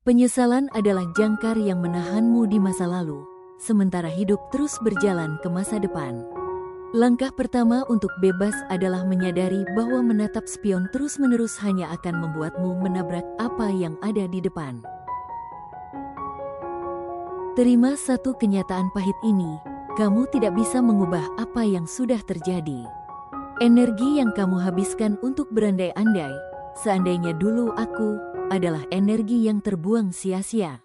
Penyesalan adalah jangkar yang menahanmu di masa lalu, sementara hidup terus berjalan ke masa depan. Langkah pertama untuk bebas adalah menyadari bahwa menatap spion terus-menerus hanya akan membuatmu menabrak apa yang ada di depan. Terima satu kenyataan pahit ini, kamu tidak bisa mengubah apa yang sudah terjadi. Energi yang kamu habiskan untuk berandai-andai, seandainya dulu aku, adalah energi yang terbuang sia-sia.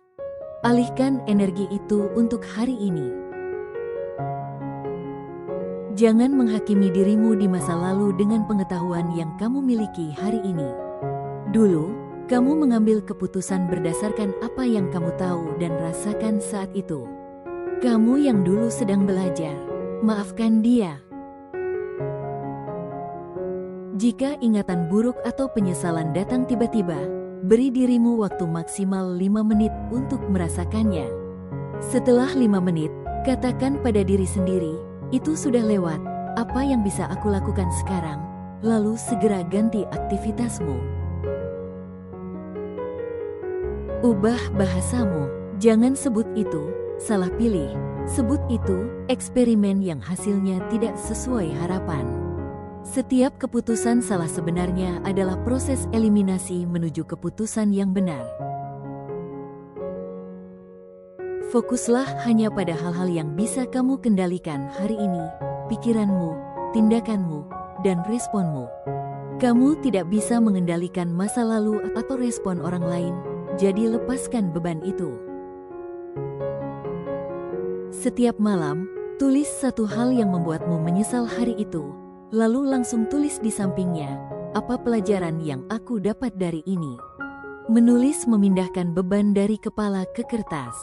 Alihkan energi itu untuk hari ini. Jangan menghakimi dirimu di masa lalu dengan pengetahuan yang kamu miliki hari ini. Dulu, kamu mengambil keputusan berdasarkan apa yang kamu tahu dan rasakan saat itu. Kamu yang dulu sedang belajar, maafkan dia. Jika ingatan buruk atau penyesalan datang tiba-tiba, beri dirimu waktu maksimal 5 menit untuk merasakannya. Setelah 5 menit, katakan pada diri sendiri, itu sudah lewat, apa yang bisa aku lakukan sekarang? Lalu segera ganti aktivitasmu. Ubah bahasamu, jangan sebut itu, salah pilih. Sebut itu, eksperimen yang hasilnya tidak sesuai harapan. Setiap keputusan salah sebenarnya adalah proses eliminasi menuju keputusan yang benar. Fokuslah hanya pada hal-hal yang bisa kamu kendalikan hari ini, pikiranmu, tindakanmu, dan responmu. Kamu tidak bisa mengendalikan masa lalu atau respon orang lain, jadi lepaskan beban itu. Setiap malam, tulis satu hal yang membuatmu menyesal hari itu. Lalu langsung tulis di sampingnya, apa pelajaran yang aku dapat dari ini. Menulis memindahkan beban dari kepala ke kertas.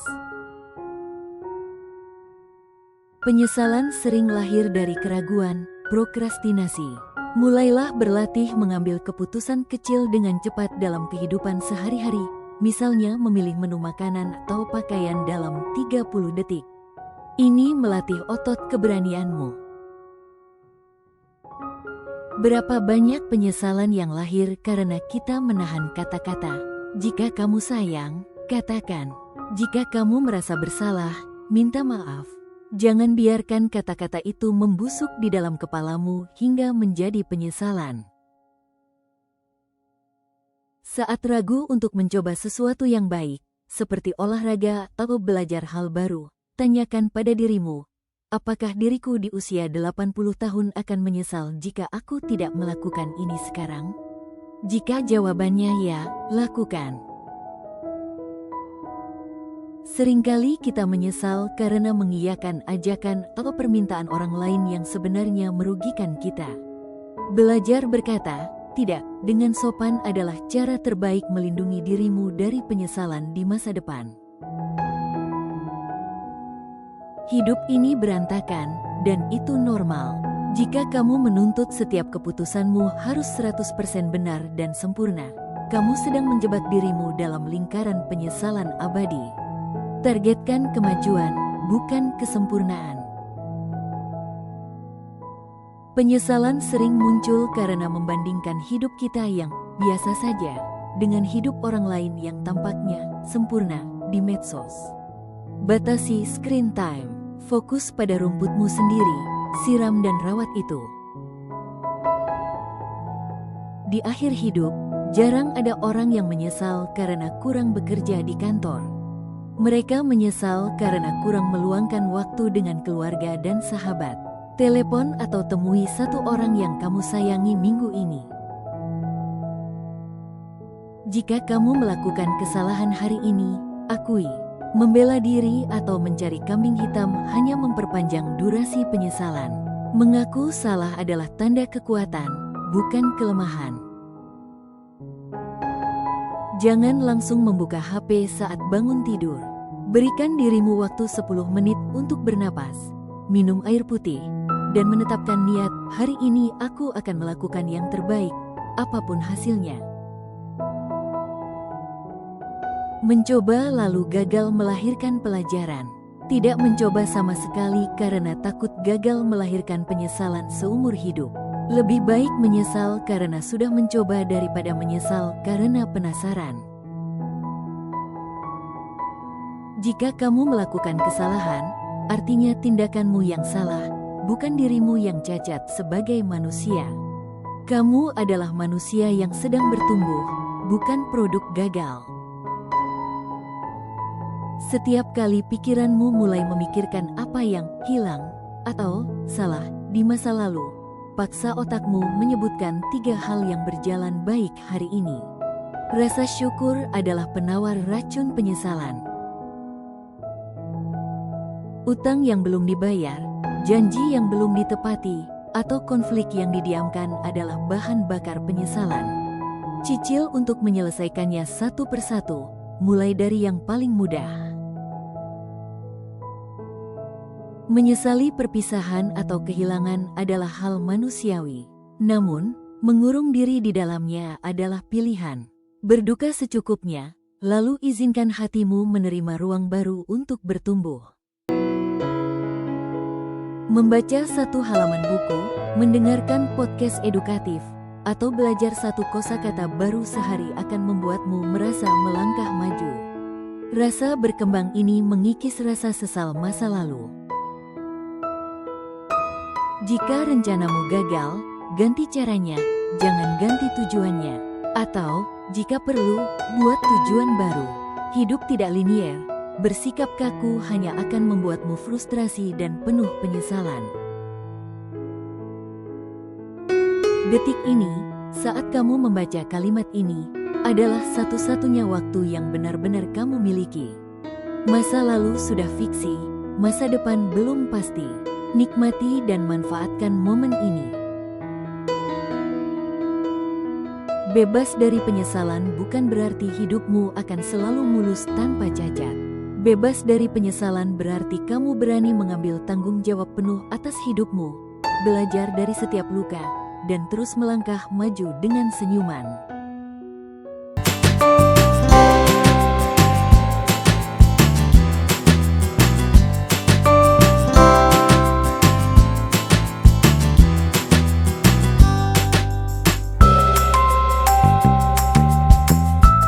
Penyesalan sering lahir dari keraguan, prokrastinasi. Mulailah berlatih mengambil keputusan kecil dengan cepat dalam kehidupan sehari-hari, misalnya memilih menu makanan atau pakaian dalam 30 detik. Ini melatih otot keberanianmu. Berapa banyak penyesalan yang lahir karena kita menahan kata-kata. Jika kamu sayang, katakan. Jika kamu merasa bersalah, minta maaf. Jangan biarkan kata-kata itu membusuk di dalam kepalamu hingga menjadi penyesalan. Saat ragu untuk mencoba sesuatu yang baik, seperti olahraga atau belajar hal baru, tanyakan pada dirimu, apakah diriku di usia 80 tahun akan menyesal jika aku tidak melakukan ini sekarang? Jika jawabannya ya, lakukan. Seringkali kita menyesal karena mengiyakan ajakan atau permintaan orang lain yang sebenarnya merugikan kita. Belajar berkata, tidak, dengan sopan adalah cara terbaik melindungi dirimu dari penyesalan di masa depan. Hidup ini berantakan, dan itu normal. Jika kamu menuntut setiap keputusanmu harus 100% benar dan sempurna, kamu sedang menjebak dirimu dalam lingkaran penyesalan abadi. Targetkan kemajuan, bukan kesempurnaan. Penyesalan sering muncul karena membandingkan hidup kita yang biasa saja dengan hidup orang lain yang tampaknya sempurna di medsos. Batasi screen time. Fokus pada rumputmu sendiri, siram dan rawat itu. Di akhir hidup, jarang ada orang yang menyesal karena kurang bekerja di kantor. Mereka menyesal karena kurang meluangkan waktu dengan keluarga dan sahabat. Telepon atau temui satu orang yang kamu sayangi minggu ini. Jika kamu melakukan kesalahan hari ini, akui. Membela diri atau mencari kambing hitam hanya memperpanjang durasi penyesalan. Mengaku salah adalah tanda kekuatan, bukan kelemahan. Jangan langsung membuka HP saat bangun tidur. Berikan dirimu waktu 10 menit untuk bernapas, minum air putih, dan menetapkan niat, hari ini aku akan melakukan yang terbaik, apapun hasilnya. Mencoba lalu gagal melahirkan pelajaran. Tidak mencoba sama sekali karena takut gagal melahirkan penyesalan seumur hidup. Lebih baik menyesal karena sudah mencoba daripada menyesal karena penasaran. Jika kamu melakukan kesalahan, artinya tindakanmu yang salah, bukan dirimu yang cacat sebagai manusia. Kamu adalah manusia yang sedang bertumbuh, bukan produk gagal. Setiap kali pikiranmu mulai memikirkan apa yang hilang atau salah di masa lalu, paksa otakmu menyebutkan 3 hal yang berjalan baik hari ini. Rasa syukur adalah penawar racun penyesalan. Utang yang belum dibayar, janji yang belum ditepati, atau konflik yang didiamkan adalah bahan bakar penyesalan. Cicil untuk menyelesaikannya satu persatu, mulai dari yang paling mudah. Menyesali perpisahan atau kehilangan adalah hal manusiawi. Namun, mengurung diri di dalamnya adalah pilihan. Berduka secukupnya, lalu izinkan hatimu menerima ruang baru untuk bertumbuh. Membaca satu halaman buku, mendengarkan podcast edukatif, atau belajar satu kosakata baru sehari akan membuatmu merasa melangkah maju. Rasa berkembang ini mengikis rasa sesal masa lalu. Jika rencanamu gagal, ganti caranya, jangan ganti tujuannya. Atau, jika perlu, buat tujuan baru. Hidup tidak linier. Bersikap kaku hanya akan membuatmu frustrasi dan penuh penyesalan. Detik ini, saat kamu membaca kalimat ini, adalah satu-satunya waktu yang benar-benar kamu miliki. Masa lalu sudah fiksi, masa depan belum pasti. Nikmati dan manfaatkan momen ini. Bebas dari penyesalan bukan berarti hidupmu akan selalu mulus tanpa cacat. Bebas dari penyesalan berarti kamu berani mengambil tanggung jawab penuh atas hidupmu, belajar dari setiap luka, dan terus melangkah maju dengan senyuman.